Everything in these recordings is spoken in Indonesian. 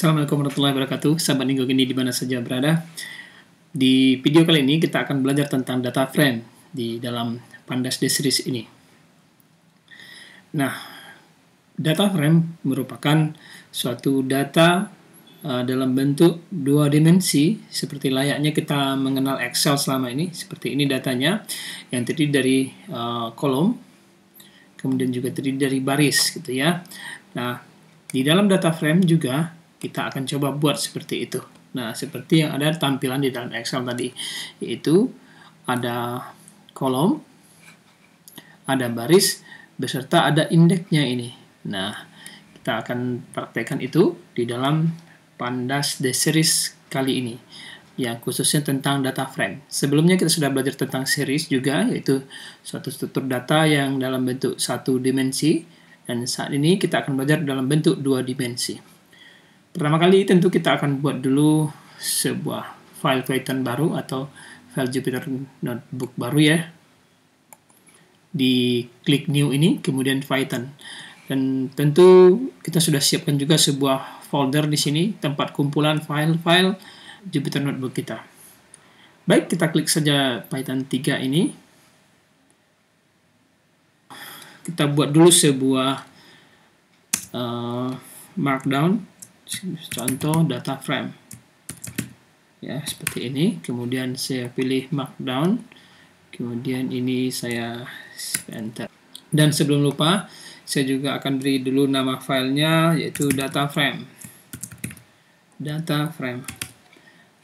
Assalamualaikum warahmatullahi wabarakatuh, sahabat Ninggo Gini di mana saja berada. Di video kali ini kita akan belajar tentang data frame di dalam Pandas D-Series ini. Nah, data frame merupakan suatu data dalam bentuk dua dimensi seperti layaknya kita mengenal Excel selama ini. Seperti ini datanya yang terdiri dari kolom, kemudian juga terdiri dari baris gitu ya. Nah, di dalam data frame juga kita akan coba buat seperti itu. Nah, seperti yang ada tampilan di dalam Excel tadi, yaitu ada kolom, ada baris, beserta ada indeksnya ini. Nah, kita akan praktekkan itu di dalam Pandas D-Series kali ini, yang khususnya tentang data frame. Sebelumnya kita sudah belajar tentang series juga, yaitu suatu struktur data yang dalam bentuk satu dimensi, dan saat ini kita akan belajar dalam bentuk dua dimensi. Pertama kali tentu kita akan buat dulu sebuah file Python baru atau file Jupyter Notebook baru ya. Di klik new ini, kemudian Python. Dan tentu kita sudah siapkan juga sebuah folder di sini, tempat kumpulan file-file Jupyter Notebook kita. Baik, kita klik saja Python 3 ini. Kita buat dulu sebuah markdown. Contoh data frame ya, seperti ini. Kemudian saya pilih markdown, kemudian ini saya enter. Dan sebelum lupa, saya juga akan beri dulu nama filenya, yaitu data frame.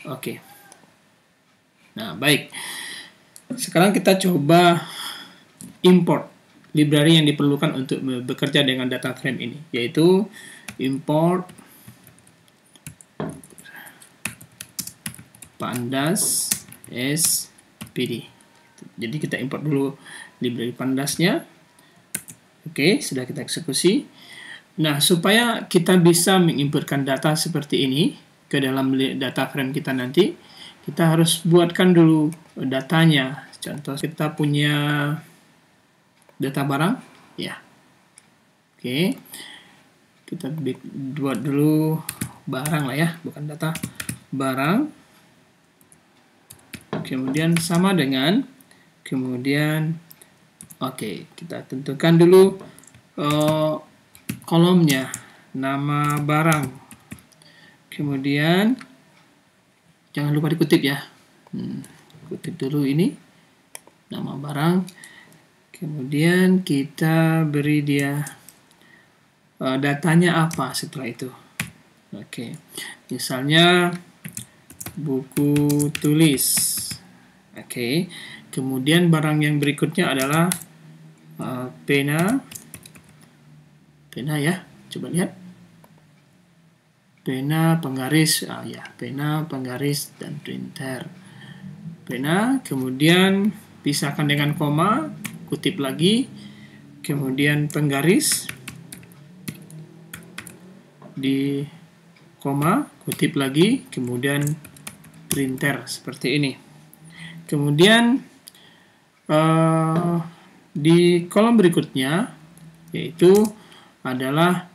Oke. Nah, baik, sekarang kita coba import library yang diperlukan untuk bekerja dengan data frame ini, yaitu import Pandas SPD. Jadi kita import dulu library Pandasnya. Oke, sudah kita eksekusi. Nah, supaya kita bisa mengimportkan data seperti ini ke dalam data frame kita nanti, kita harus buatkan dulu datanya. Contoh, kita punya data barang, ya. Oke, kita buat dulu barang lah ya, bukan data barang. Kemudian sama dengan, kemudian oke, kita tentukan dulu kolomnya, nama barang. Kemudian jangan lupa dikutip ya, kutip dulu ini nama barang. Kemudian kita beri dia datanya apa setelah itu. Oke, misalnya buku tulis. Oke, kemudian barang yang berikutnya adalah pena ya, coba lihat, pena penggaris, pena penggaris dan printer. Pena, kemudian pisahkan dengan koma, kutip lagi, kemudian penggaris di koma, kutip lagi, kemudian printer seperti ini. Kemudian di kolom berikutnya, yaitu adalah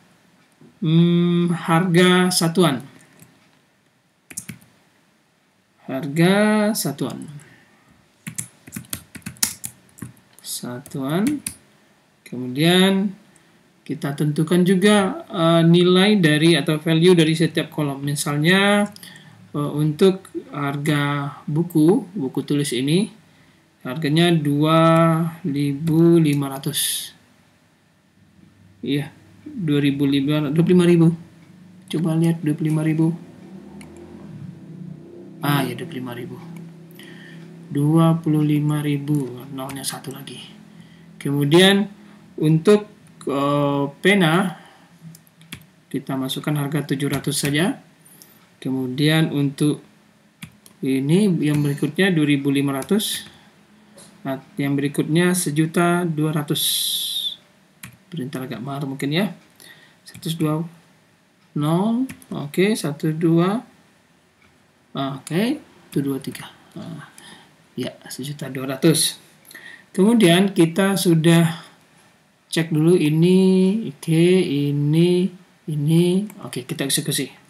harga satuan. Harga satuan. Kemudian kita tentukan juga nilai dari atau value dari setiap kolom. Misalnya untuk harga buku tulis ini, harganya 2.500. Iya, 25.000. Coba lihat 25.000. Ya 25.000. 25.000, nolnya satu lagi. Kemudian untuk pena kita masukkan harga 700 saja. Kemudian untuk ini yang berikutnya 2.500. Nah, yang berikutnya 1.200.000. Printer agak mahal mungkin ya. 120. Oke, 12. Oke, 223. Ya, 1.200.000. Kemudian kita sudah cek dulu ini, oke, ini, oke, kita eksekusi.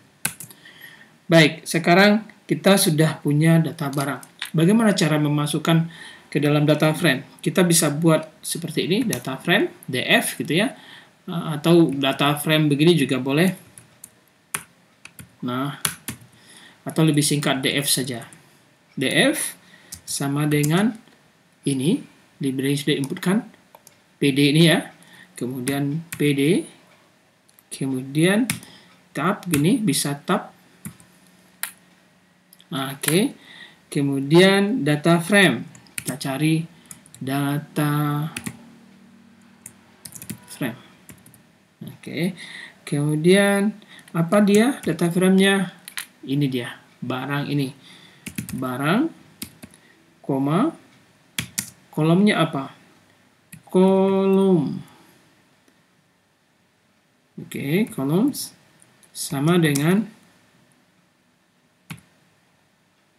Baik, sekarang kita sudah punya data barang. Bagaimana cara memasukkan ke dalam data frame? Kita bisa buat seperti ini, data frame, df gitu ya. Atau data frame begini juga boleh. Nah, atau lebih singkat df saja. Df sama dengan ini, library sudah inputkan pd ini ya. Kemudian pd, kemudian tab gini, bisa tab. Oke. Kemudian data frame. Kita cari data frame. Oke. Kemudian apa dia data frame-nya? Ini dia, barang ini. Barang, koma, kolomnya apa? Kolom. Oke, kolom sama dengan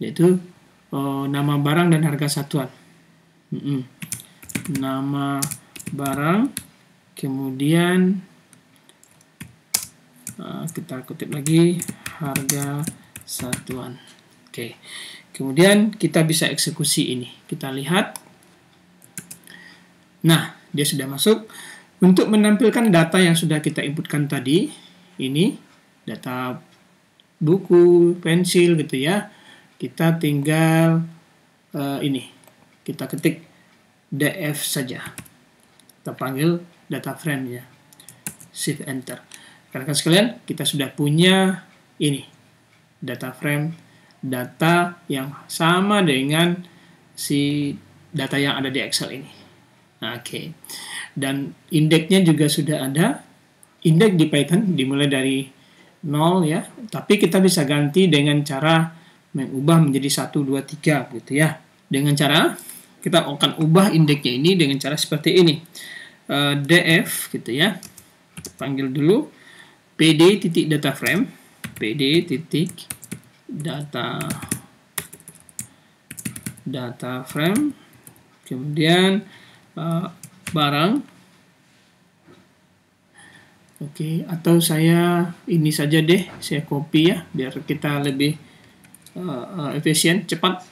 yaitu nama barang dan harga satuan. Nama barang, kemudian kita kutip lagi harga satuan. Oke. Kemudian kita bisa eksekusi ini. Kita lihat. Nah, dia sudah masuk. Untuk menampilkan data yang sudah kita inputkan tadi, ini data buku, pensil gitu ya. Kita tinggal ini. Kita ketik df saja. Kita panggil data frame ya. Shift enter. Rekan-rekan sekalian, kita sudah punya ini data frame, data yang sama dengan si data yang ada di Excel ini. Oke. Dan indeksnya juga sudah ada. Indeks di Python dimulai dari 0 ya. Tapi kita bisa ganti dengan cara mengubah menjadi 1, 2, 3 gitu ya. Dengan cara kita akan ubah indeksnya ini dengan cara seperti ini. Df gitu ya. Panggil dulu pd titik data frame, pd titik data frame, kemudian barang. Oke, atau saya ini saja deh, saya copy ya biar kita lebih efisien, cepat.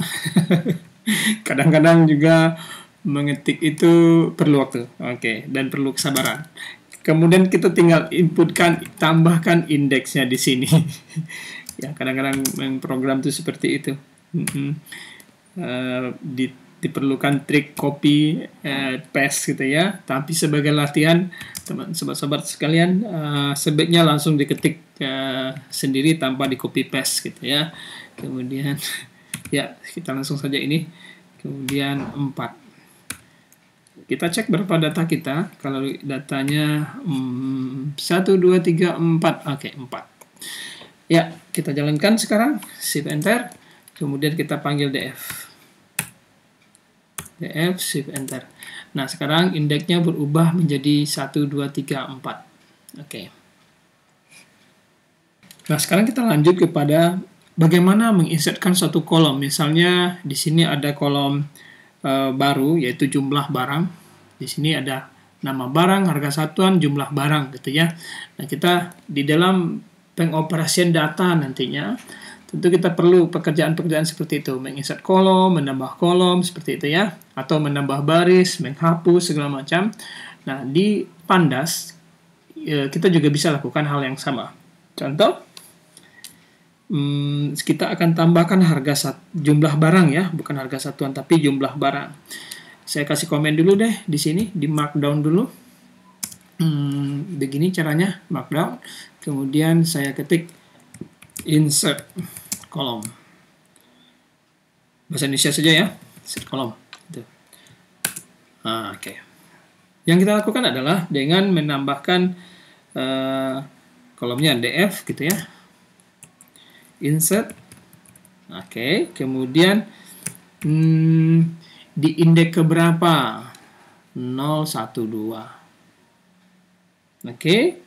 Kadang-kadang juga mengetik itu perlu waktu, oke, dan perlu kesabaran. Kemudian kita tinggal inputkan, tambahkan indeksnya di sini. Ya, kadang-kadang program itu seperti itu. Diperlukan trik copy, paste gitu ya. Tapi sebagai latihan, teman sobat-sobat sekalian, sebaiknya langsung diketik sendiri tanpa di copy paste gitu ya. Kemudian, ya kita langsung saja ini. Kemudian 4. Kita cek berapa data kita. Kalau datanya 1, 2, 3, 4. Oke, 4. Ya, kita jalankan sekarang. Shift enter. Kemudian kita panggil df. Df, shift enter. Nah, sekarang indeksnya berubah menjadi 1, 2, 3, 4. Oke. Nah, sekarang kita lanjut kepada bagaimana menginsertkan suatu kolom. Misalnya di sini ada kolom baru, yaitu jumlah barang. Di sini ada nama barang, harga satuan, jumlah barang gitu ya. Nah, kita di dalam pengoperasian data nantinya tentu kita perlu pekerjaan-pekerjaan seperti itu, menginsert kolom, menambah kolom seperti itu ya, atau menambah baris, menghapus segala macam. Nah, di Pandas kita juga bisa lakukan hal yang sama. Contoh, kita akan tambahkan jumlah barang ya, bukan harga satuan tapi jumlah barang. Saya kasih komen dulu deh di sini, di markdown dulu. Begini caranya, markdown. Kemudian saya ketik insert kolom. Bahasa Indonesia saja ya, insert kolom. Gitu. Oke. Yang kita lakukan adalah dengan menambahkan kolomnya df gitu ya. Insert. Oke, kemudian di indeks keberapa? 0, 1, 2. Oke.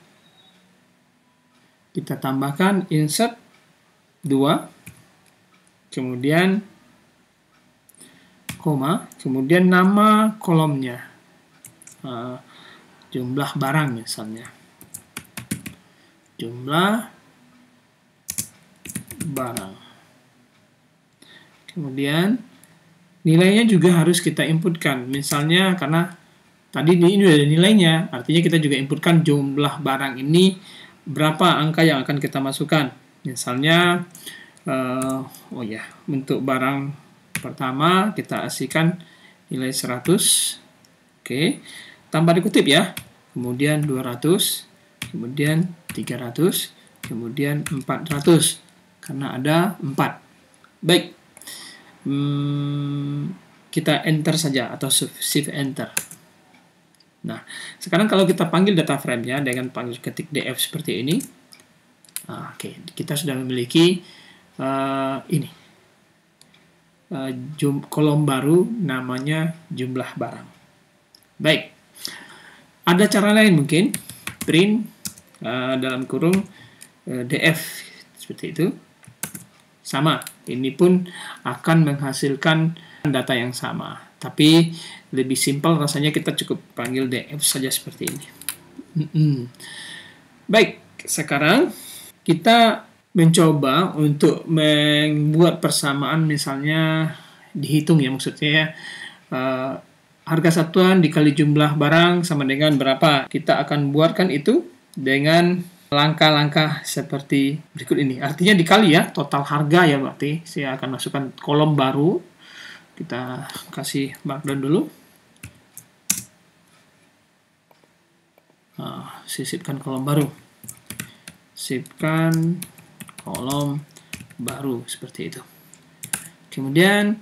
Kita tambahkan insert 2. Kemudian koma, kemudian nama kolomnya. Jumlah barang misalnya. Jumlah barang. Kemudian nilainya juga harus kita inputkan. Misalnya karena tadi ini udah ada nilainya, artinya kita juga inputkan jumlah barang ini berapa angka yang akan kita masukkan. Misalnya, untuk barang pertama kita asihkan nilai 100, oke, tanpa dikutip ya. Kemudian 200, kemudian 300, kemudian 400, karena ada 4. Baik. Kita enter saja atau shift enter. Nah, sekarang kalau kita panggil data frame-nya dengan panggil ketik df seperti ini, kita sudah memiliki kolom baru namanya jumlah barang. Baik, ada cara lain mungkin, print dalam kurung df seperti itu. Sama, ini pun akan menghasilkan data yang sama. Tapi lebih simpel rasanya kita cukup panggil df saja seperti ini. Baik, sekarang kita mencoba untuk membuat persamaan, misalnya dihitung ya, maksudnya harga satuan dikali jumlah barang sama dengan berapa. Kita akan buatkan itu dengan langkah-langkah seperti berikut ini. Artinya dikali ya, total harga ya, berarti saya akan masukkan kolom baru. Kita kasih markdown dulu. Sisipkan kolom baru. Sisipkan kolom baru seperti itu. Kemudian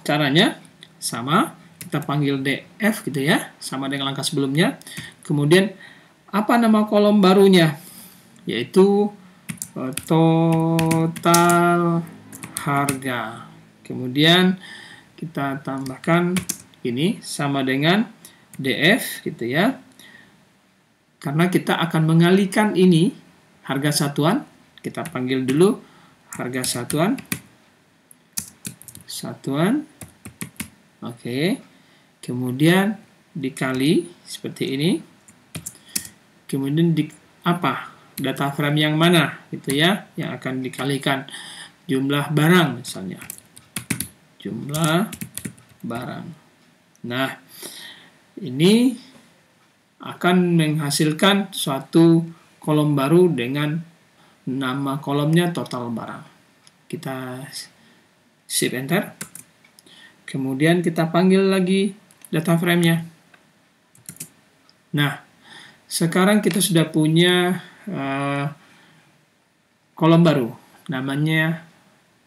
caranya sama, kita panggil df gitu ya, sama dengan langkah sebelumnya. Kemudian apa nama kolom barunya? Yaitu total harga. Kemudian kita tambahkan ini sama dengan df gitu ya. Karena kita akan mengalihkan ini harga satuan, kita panggil dulu harga satuan. Oke. Kemudian dikali seperti ini. Kemudian data frame yang mana gitu ya, yang akan dikalikan jumlah barang misalnya. Jumlah barang. Nah, ini akan menghasilkan suatu kolom baru dengan nama kolomnya total barang. Kita shift enter. Kemudian kita panggil lagi data frame-nya. Nah, sekarang kita sudah punya kolom baru, namanya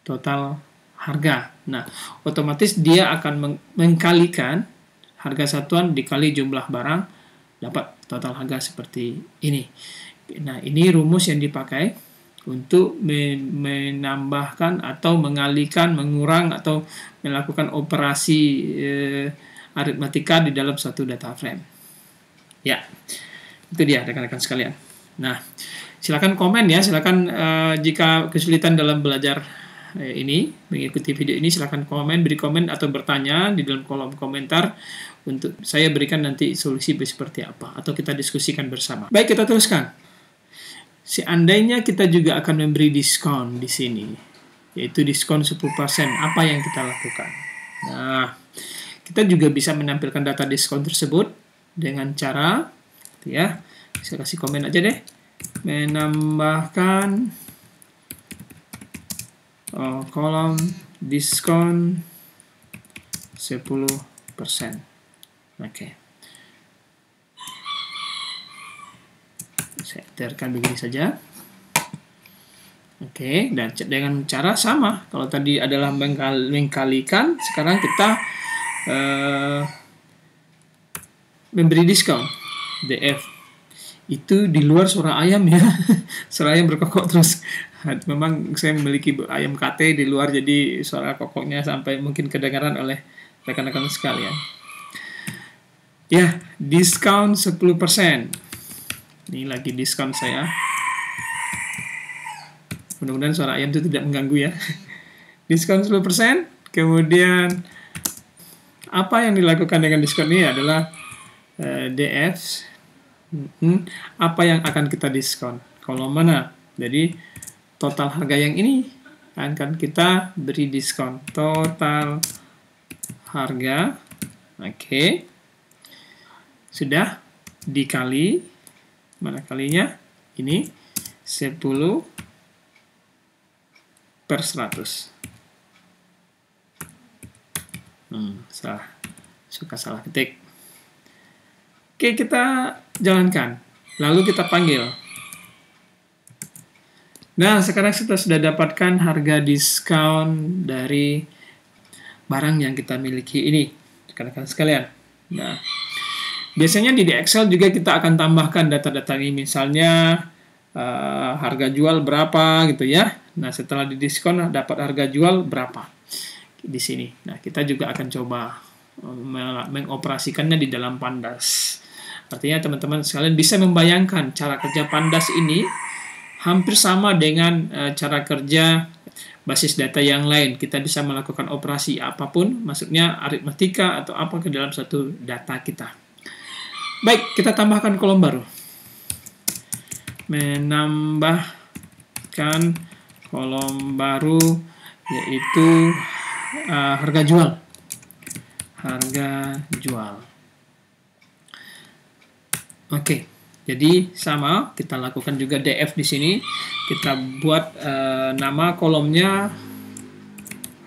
total harga. Nah, otomatis dia akan mengkalikan harga satuan dikali jumlah barang, dapat total harga seperti ini. Nah, ini rumus yang dipakai untuk menambahkan atau mengalihkan, mengurang, atau melakukan operasi aritmatika di dalam satu data frame. Ya. Itu dia rekan-rekan sekalian. Nah, silakan komen ya, silakan jika kesulitan dalam belajar ini, mengikuti video ini, silakan komen, beri komen atau bertanya di dalam kolom komentar untuk saya berikan nanti solusi seperti apa atau kita diskusikan bersama. Baik, kita teruskan. Seandainya kita juga akan memberi diskon di sini, yaitu diskon 10%, apa yang kita lakukan? Nah, kita juga bisa menampilkan data diskon tersebut dengan cara ya, saya kasih komen aja deh, menambahkan kolom diskon 10%. Oke. Saya enterkan begini saja. Oke, dan dengan cara sama. Kalau tadi adalah mengkalikan, sekarang kita memberi diskon. df itu di luar suara ayam ya. Suara ayam berkokok terus. Memang saya memiliki ayam KT di luar, jadi suara kokoknya sampai mungkin kedengaran oleh rekan-rekan sekalian. Ya, diskon 10%. Ini lagi diskon saya. Mudah-mudahan suara ayam itu tidak mengganggu ya. Diskon 10%. Kemudian apa yang dilakukan dengan diskon ini adalah df apa yang akan kita diskon, kolom mana. Jadi total harga yang ini akan kita beri diskon. Total harga, oke, sudah dikali, mana kalinya? Ini 10 per 100. Salah ketik. Oke, kita jalankan. Lalu kita panggil. Nah, sekarang kita sudah dapatkan harga diskon dari barang yang kita miliki ini, rekan-rekan sekalian. Nah, biasanya di Excel juga kita akan tambahkan data-data ini, misalnya harga jual berapa gitu ya. Nah, setelah didiskon dapat harga jual berapa di sini. Nah, kita juga akan coba mengoperasikannya di dalam Pandas. Artinya teman-teman sekalian bisa membayangkan cara kerja Pandas ini hampir sama dengan cara kerja basis data yang lain. Kita bisa melakukan operasi apapun, maksudnya aritmatika atau apa ke dalam satu data kita. Baik, kita tambahkan kolom baru. Menambahkan kolom baru, yaitu harga jual. Harga jual. Oke. Jadi sama, kita lakukan juga DF di sini. Kita buat nama kolomnya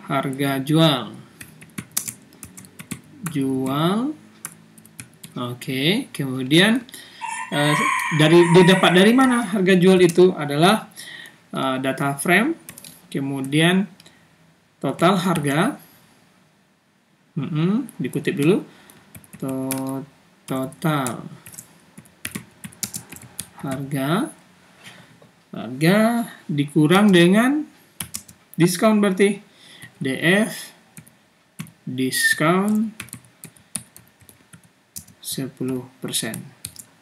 harga jual. Jual. Oke, kemudian didapat dari mana harga jual itu adalah data frame, kemudian total harga. Dikutip dulu. Total harga dikurang dengan diskon, berarti DF diskon 10%.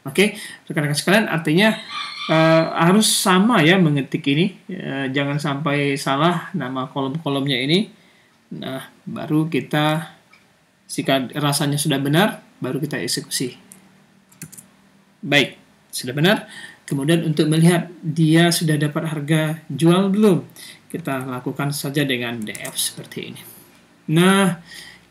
Oke, rekan-rekan sekalian, artinya harus sama ya mengetik ini, jangan sampai salah nama kolom-kolomnya ini. Nah, baru kita, jika rasanya sudah benar, baru kita eksekusi. Baik, sudah benar. Kemudian untuk melihat dia sudah dapat harga jual belum, kita lakukan saja dengan DF seperti ini. Nah,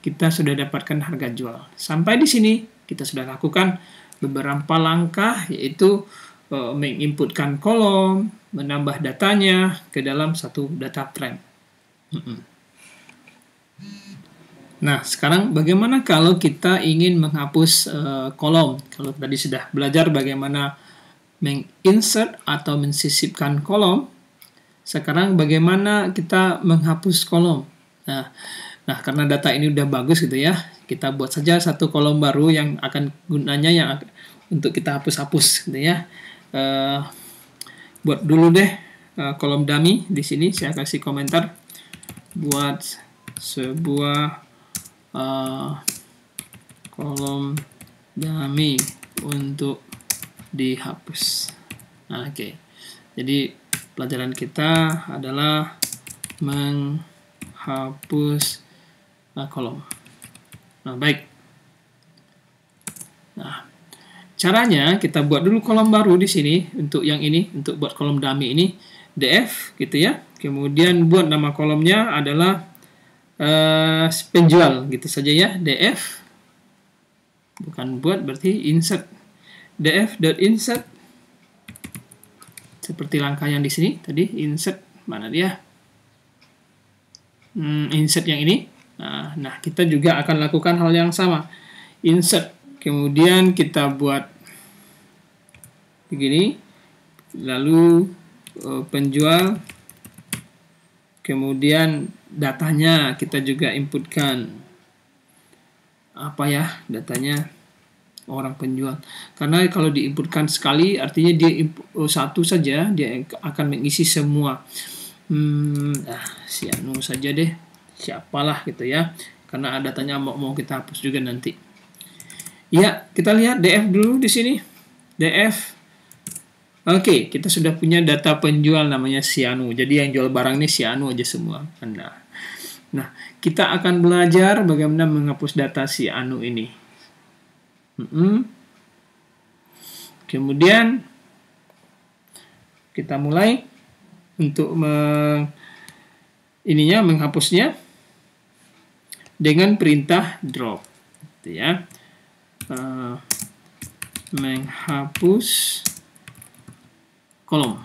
kita sudah dapatkan harga jual. Sampai di sini kita sudah lakukan beberapa langkah, yaitu menginputkan kolom, menambah datanya ke dalam satu data frame. Nah, sekarang bagaimana kalau kita ingin menghapus kolom? Kalau tadi sudah belajar bagaimana menginsert atau mensisipkan kolom, sekarang bagaimana kita menghapus kolom? Nah, karena data ini udah bagus gitu ya, kita buat saja satu kolom baru yang akan gunanya untuk kita hapus-hapus gitu ya. Buat dulu deh kolom dummy di sini, saya kasih komentar buat sebuah kolom dummy untuk dihapus. Nah, oke. Jadi pelajaran kita adalah menghapus kolom. Nah, baik. Nah, caranya kita buat dulu kolom baru di sini untuk yang ini, untuk buat kolom dummy ini, DF gitu ya. Kemudian buat nama kolomnya adalah penjual gitu saja ya, DF. Bukan buat, berarti insert. df.insert seperti langkah yang di sini tadi, insert mana dia? Insert yang ini. Nah, kita juga akan lakukan hal yang sama. Insert. Kemudian kita buat begini. Lalu penjual. Kemudian datanya kita juga inputkan. Apa ya datanya? Orang penjual. Karena kalau diinputkan sekali, artinya dia satu saja, dia akan mengisi semua. Si Anu saja deh, siapalah gitu ya, karena datanya mau kita hapus juga nanti. Ya, kita lihat DF dulu di sini. DF. Oke, kita sudah punya data penjual namanya si Anu. Jadi yang jual barang ini si Anu aja semua. Nah, kita akan belajar bagaimana menghapus data si Anu ini. Kemudian kita mulai. untuk menghapusnya dengan perintah drop, gitu ya. Menghapus kolom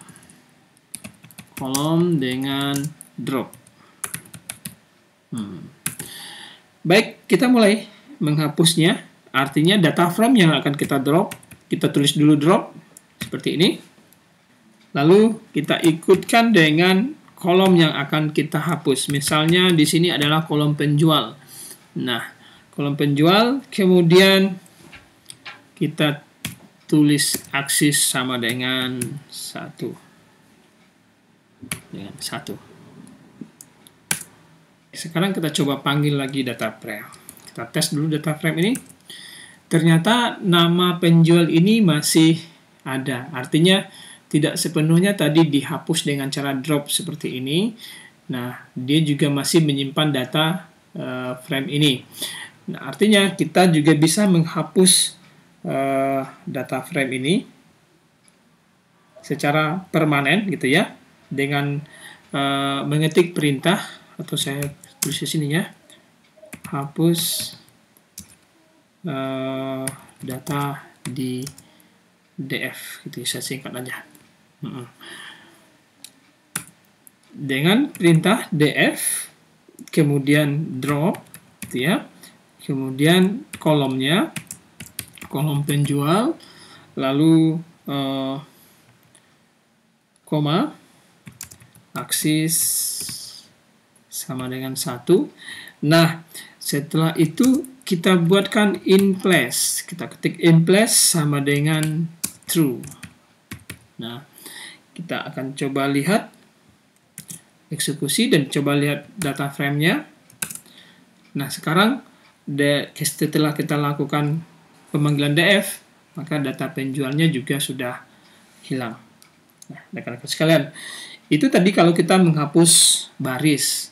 dengan drop. Baik, kita mulai menghapusnya. Artinya data frame yang akan kita drop, kita tulis dulu drop seperti ini. Lalu kita ikutkan dengan kolom yang akan kita hapus. Misalnya di sini adalah kolom penjual. Nah, kolom penjual, kemudian kita tulis aksis sama dengan 1. Dengan 1. Sekarang kita coba panggil lagi data frame. Kita tes dulu data frame ini. Ternyata nama penjual ini masih ada. Artinya tidak sepenuhnya tadi dihapus dengan cara drop seperti ini. Nah, dia juga masih menyimpan data frame ini. Nah, artinya kita juga bisa menghapus data frame ini secara permanen gitu ya, dengan mengetik perintah, atau saya tulis di sini ya, hapus data di df gitu, saya singkat aja. Dengan perintah df, kemudian drop gitu ya, kemudian kolomnya, kolom penjual, lalu koma, aksis sama dengan 1. Nah, setelah itu kita buatkan in place. Kita ketik in place sama dengan true. Nah, kita akan coba lihat eksekusi dan coba lihat data frame-nya. Nah, sekarang setelah kita lakukan pemanggilan df, maka data penjualnya juga sudah hilang. Nah, rekan-rekan sekalian, itu tadi kalau kita menghapus baris.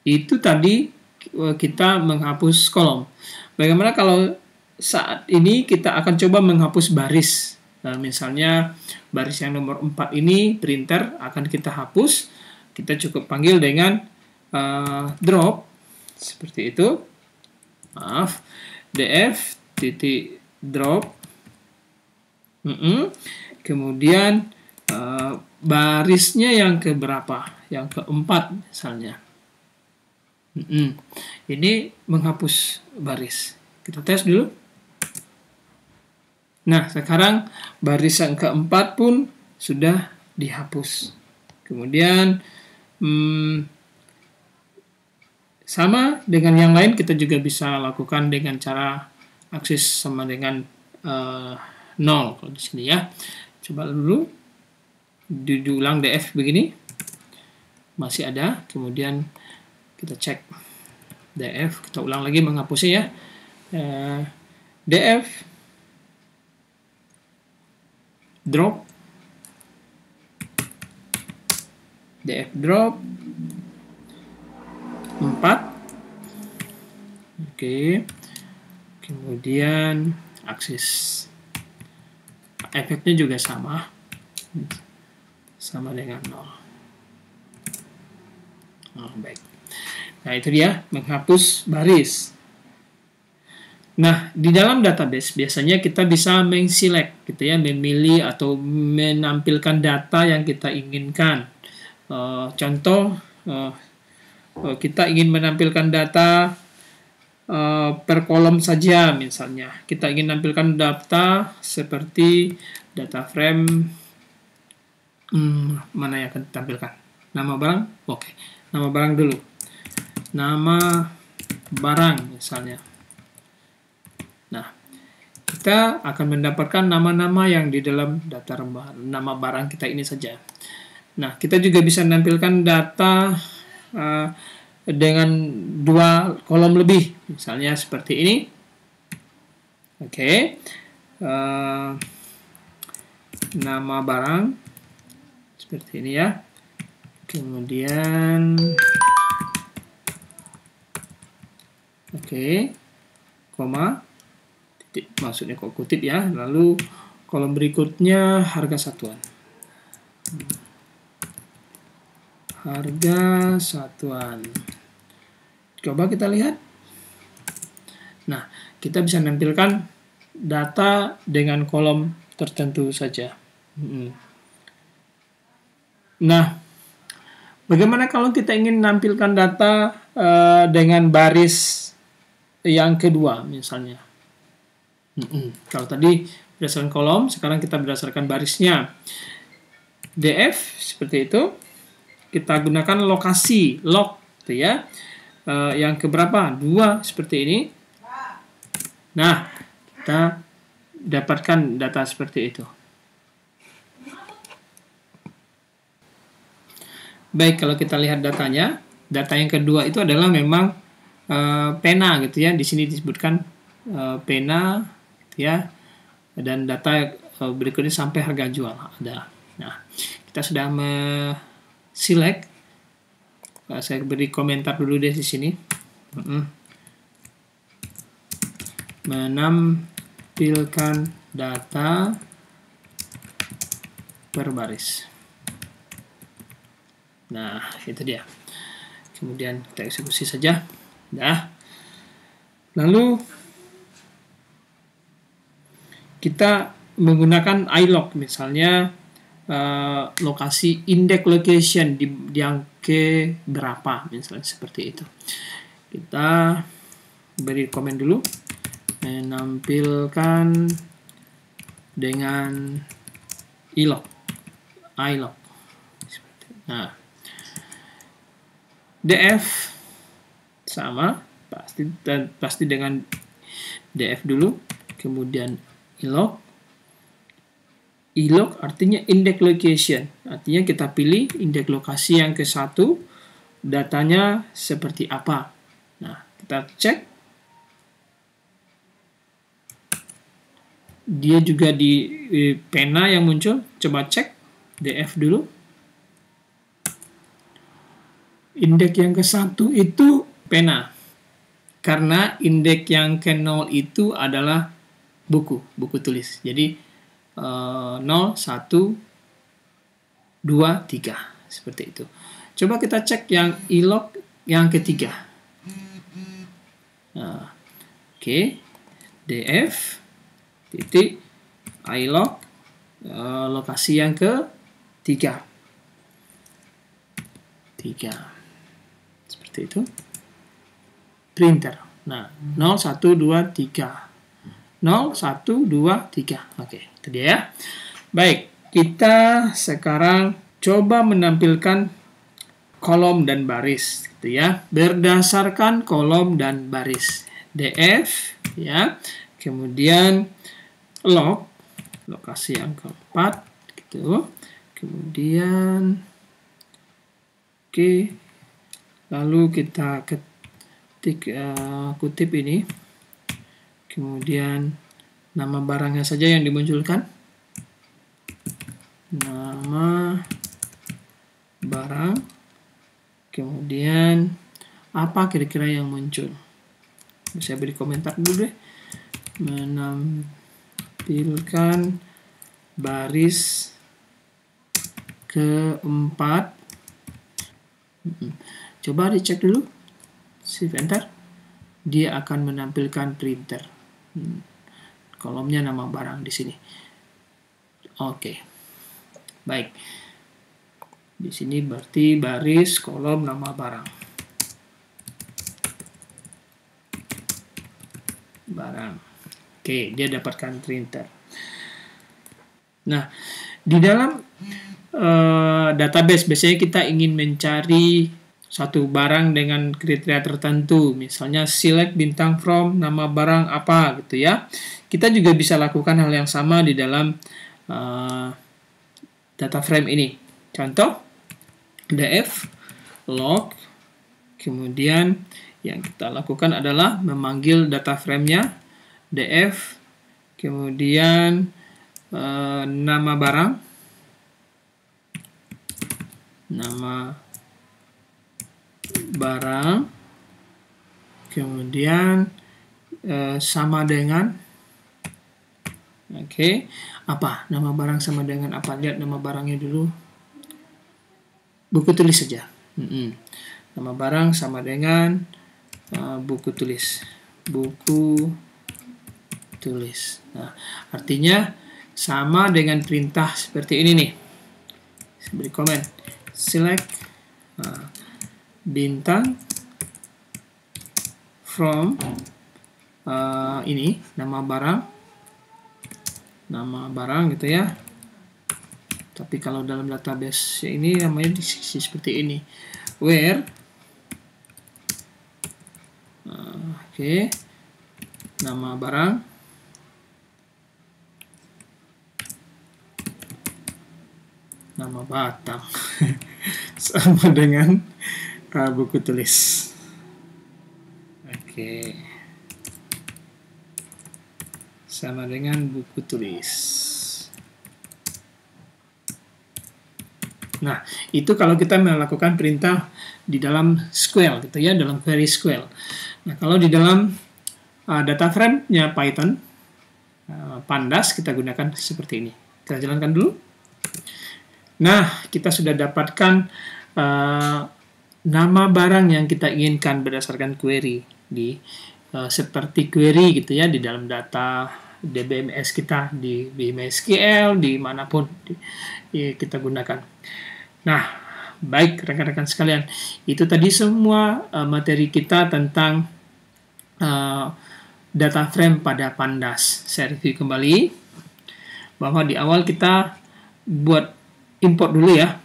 Itu tadi kita menghapus kolom. Bagaimana kalau saat ini kita akan coba menghapus baris? Nah, misalnya baris yang nomor 4 ini printer akan kita hapus. Kita cukup panggil dengan drop seperti itu. Df titik drop. Kemudian barisnya yang keberapa? Yang keempat misalnya. Ini menghapus baris. Kita tes dulu. Nah, sekarang baris yang keempat pun sudah dihapus. Kemudian sama dengan yang lain, kita juga bisa lakukan dengan cara aksis sama dengan 0 kalau di sini ya. Coba dulu diulang df begini, masih ada. Kemudian kita cek df, kita ulang lagi menghapusnya ya. Df drop, df drop 4. Oke. Kemudian aksis, efeknya juga sama dengan 0. Baik. Nah, itu dia menghapus baris. Nah, di dalam database biasanya kita bisa men-select gitu ya, memilih atau menampilkan data yang kita inginkan. Contoh, kita ingin menampilkan data per kolom saja misalnya. Kita ingin menampilkan data seperti data frame mana yang akan ditampilkan? Nama barang? Oke. Nama barang dulu. Nama barang misalnya. Nah, kita akan mendapatkan nama-nama yang di dalam data nama barang kita ini saja. Nah, kita juga bisa menampilkan data dengan 2 kolom lebih, misalnya seperti ini. Oke. Nama barang seperti ini ya. Kemudian koma, titik, maksudnya kok kutip ya. Lalu kolom berikutnya harga satuan. Harga satuan. Coba kita lihat. Nah, kita bisa menampilkan data dengan kolom tertentu saja. Nah, bagaimana kalau kita ingin menampilkan data dengan baris yang kedua, misalnya? Kalau tadi berdasarkan kolom, sekarang kita berdasarkan barisnya. DF seperti itu. Kita gunakan lokasi log, gitu ya. Yang keberapa? 2 seperti ini. Nah, kita dapatkan data seperti itu. Baik, kalau kita lihat datanya, data yang kedua itu adalah memang pena, gitu ya. Di sini disebutkan pena, gitu ya. Dan data berikutnya sampai harga jual ada. Nah, kita sudah select. Saya beri komentar dulu deh di sini. Menampilkan data per baris. Nah, itu dia. Kemudian kita eksekusi saja. Nah, lalu kita menggunakan ilog, misalnya lokasi index location yang ke berapa, misalnya seperti itu. Kita beri komen dulu, menampilkan dengan ilog. Nah, df sama, pasti dengan df dulu, kemudian ilog. Ilog artinya index location, artinya kita pilih indeks lokasi yang ke-1, datanya seperti apa. Nah, kita cek. Dia juga di pena yang muncul, coba cek df dulu. Indeks yang ke-1 itu pena, karena indeks yang ke-0 itu adalah buku tulis. Jadi 0, 1, 2, 3 seperti itu. Coba kita cek yang ilog yang ketiga. Oke, df titik ilog lokasi yang ketiga. 3 seperti itu. Printer. Nah, 0, 1, 2, 3. 0, 1, 2, 3. Oke, itu dia ya. Baik, kita sekarang coba menampilkan kolom dan baris, gitu ya. Berdasarkan kolom dan baris. DF, ya. Kemudian log, lokasi yang keempat, gitu. Kemudian, oke. Lalu kita kutip ini. Kemudian nama barangnya saja yang dimunculkan. Nama barang. Kemudian apa kira-kira yang muncul? Saya beri komentar dulu deh. Menampilkan baris keempat. Coba dicek dulu. Shift Enter. Dia akan menampilkan printer. Kolomnya nama barang di sini. Oke. Baik. Di sini berarti baris kolom nama barang. Oke, dia dapatkan printer. Nah, di dalam database biasanya kita ingin mencari satu barang dengan kriteria tertentu, misalnya select bintang from nama barang apa gitu ya. Kita juga bisa lakukan hal yang sama di dalam data frame ini. Contoh, df log, kemudian yang kita lakukan adalah memanggil data frame-nya df, kemudian nama barang, kemudian sama dengan, oke, apa nama barang sama dengan apa? Lihat nama barangnya dulu. buku tulis saja. Nama barang sama dengan buku tulis. Buku tulis. Nah, artinya sama dengan perintah seperti ini nih. Saya beri komen. Select bintang from ini nama barang gitu ya. Tapi kalau dalam database ini namanya seperti ini, where nama barang nama batang sama dengan buku tulis. Sama dengan buku tulis. Nah, itu kalau kita melakukan perintah di dalam SQL gitu ya, dalam query SQL. Nah, kalau di dalam data frame-nya Python, Pandas, kita gunakan seperti ini. Kita jalankan dulu. Nah, kita sudah dapatkan nama barang yang kita inginkan berdasarkan query seperti query gitu ya di dalam data DBMS kita, di MySQL, dimanapun kita gunakan. Nah, baik rekan-rekan sekalian, itu tadi semua materi kita tentang data frame pada Pandas. Saya review kembali bahwa di awal kita import dulu ya,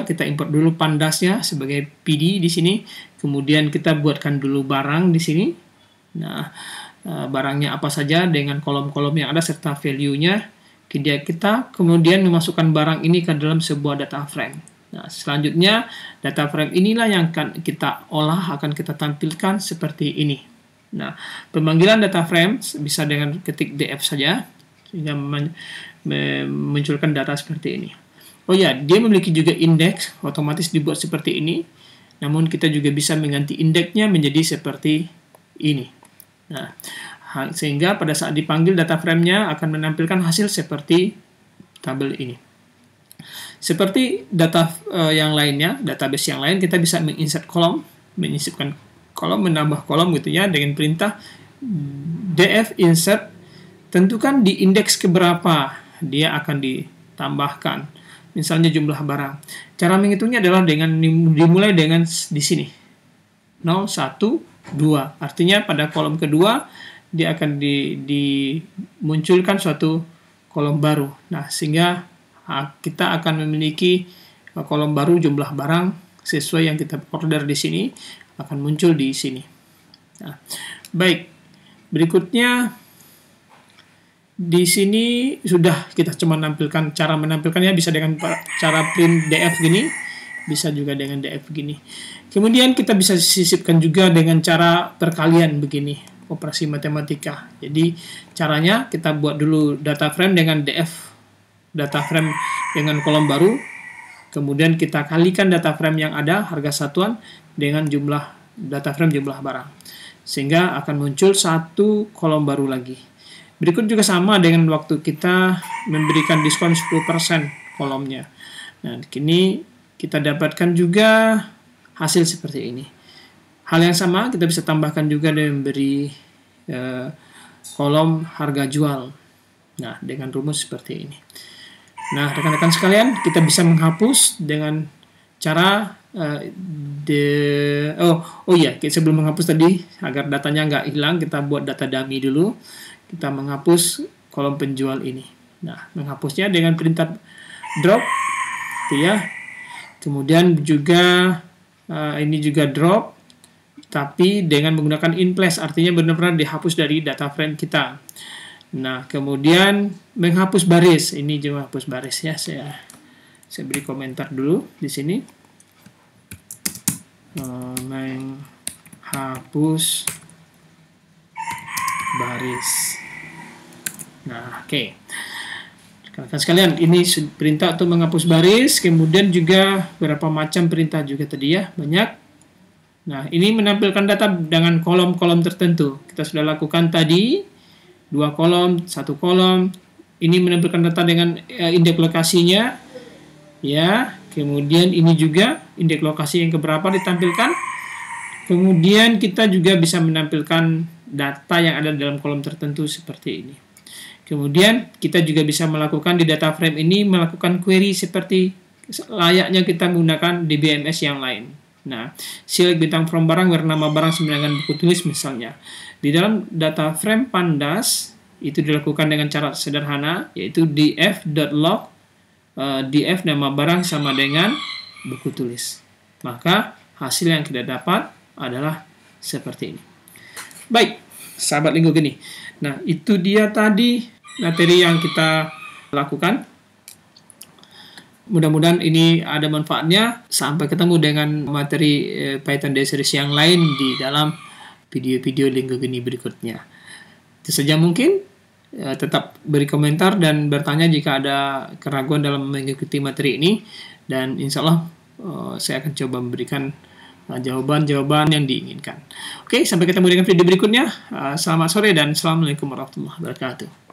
kita import dulu Pandasnya sebagai PD di sini, kemudian kita buatkan dulu barang di sini. Nah, barangnya apa saja dengan kolom-kolom yang ada serta value-nya. Kita kemudian memasukkan barang ini ke dalam sebuah data frame. Nah, selanjutnya data frame inilah yang akan kita olah, akan kita tampilkan seperti ini. Nah, pemanggilan data frame bisa dengan ketik df saja sehingga memunculkan data seperti ini. Oh ya, dia memiliki juga indeks, otomatis dibuat seperti ini. Namun kita juga bisa mengganti indeksnya menjadi seperti ini. Nah, sehingga pada saat dipanggil data frame-nya akan menampilkan hasil seperti tabel ini. Seperti data yang lainnya, database yang lain, kita bisa menginsert kolom, menyisipkan kolom, menambah kolom gitu ya dengan perintah df insert. Tentukan di indeks keberapa dia akan ditambahkan. Misalnya jumlah barang. Cara menghitungnya adalah dengan dimulai dengan di sini. 0, 1, 2. Artinya pada kolom kedua dia akan dimunculkan suatu kolom baru. Nah, sehingga kita akan memiliki kolom baru jumlah barang sesuai yang kita order di sini akan muncul di sini. Nah, baik. Berikutnya di sini sudah kita cuma menampilkan cara menampilkannya bisa dengan cara print df gini, bisa juga dengan df gini. Kemudian kita bisa sisipkan juga dengan cara perkalian begini, operasi matematika. Jadi caranya kita buat dulu data frame dengan df, data frame dengan kolom baru, kemudian kita kalikan data frame yang ada harga satuan dengan jumlah data frame jumlah barang, sehingga akan muncul satu kolom baru lagi. Berikut juga sama dengan waktu kita memberikan diskon 10% kolomnya. Nah, kini kita dapatkan juga hasil seperti ini. Hal yang sama kita bisa tambahkan juga dengan memberi kolom harga jual. Nah, dengan rumus seperti ini. Nah, rekan-rekan sekalian, kita bisa menghapus dengan cara sebelum menghapus tadi, agar datanya nggak hilang, kita buat data dummy dulu. Kita menghapus kolom penjual ini. Nah, menghapusnya dengan perintah drop, gitu ya. Kemudian juga ini juga drop, tapi dengan menggunakan in place, artinya benar-benar dihapus dari data frame kita. Nah, kemudian menghapus baris, ini juga hapus baris ya. Saya beri komentar dulu di sini. Menghapus baris. Nah, oke. Rekan-rekan sekalian, ini perintah untuk menghapus baris, kemudian juga beberapa macam perintah juga tadi ya, banyak. Nah, ini menampilkan data dengan kolom-kolom tertentu. Kita sudah lakukan tadi 2 kolom, 1 kolom. Ini menampilkan data dengan indeks lokasinya ya. Kemudian ini juga indeks lokasi yang keberapa ditampilkan. Kemudian kita juga bisa menampilkan data yang ada dalam kolom tertentu seperti ini. Kemudian kita juga bisa melakukan di data frame ini melakukan query seperti layaknya kita menggunakan DBMS yang lain. Nah, select bintang from barang, bernama barang dengan buku tulis misalnya. Di dalam data frame Pandas itu dilakukan dengan cara sederhana, yaitu df.log df nama barang sama dengan buku tulis. Maka hasil yang kita dapat adalah seperti ini. Baik, sahabat Linggo Geni. Nah, itu dia tadi materi yang kita lakukan. Mudah-mudahan ini ada manfaatnya. Sampai ketemu dengan materi Python Day Series yang lain di dalam video-video Linggo Geni berikutnya. Itu saja mungkin. Tetap beri komentar dan bertanya jika ada keraguan dalam mengikuti materi ini. Dan insya Allah saya akan coba memberikan jawaban-jawaban yang diinginkan. Oke, sampai ketemu dengan video berikutnya. Selamat sore dan Assalamualaikum warahmatullahi wabarakatuh.